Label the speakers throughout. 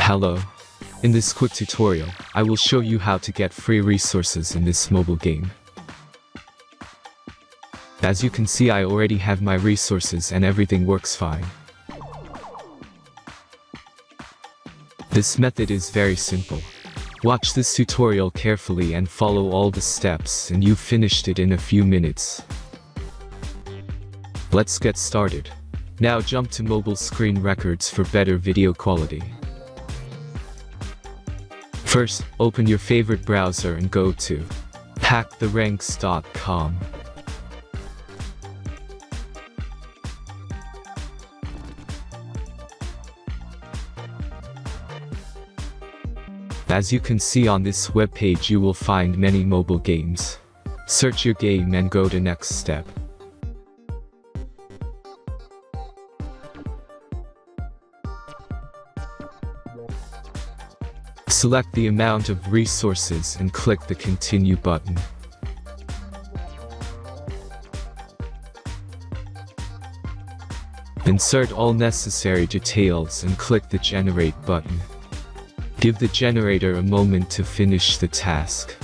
Speaker 1: Hello. In this quick tutorial, I will show you how to get free resources in this mobile game. As you can see, I already have my resources and everything works fine. This method is very simple. Watch this tutorial carefully and follow all the steps and you've finished it in a few minutes. Let's get started. Now jump to mobile screen records for better video quality. First, open your favorite browser and go to hacktheranks.com. As you can see on this webpage, you will find many mobile games. Search your game and go to next step. Select the amount of resources and click the Continue button. Insert all necessary details and click the Generate button. Give the generator a moment to finish the task.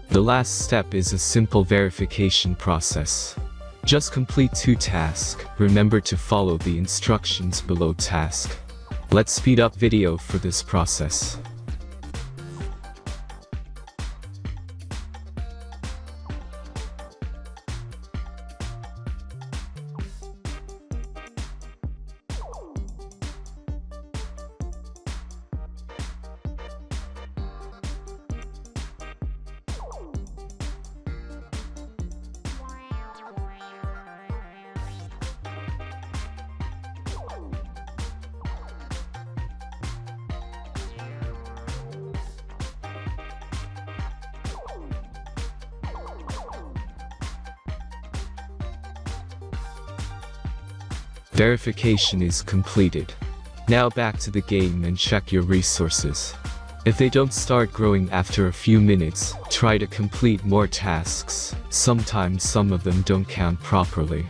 Speaker 1: The last step is a simple verification process. Just complete 2 tasks. Remember to follow the instructions below task. Let's speed up video for this process. Verification is completed. Now back to the game and check your resources. If they don't start growing after a few minutes, try to complete more tasks. Sometimes some of them don't count properly.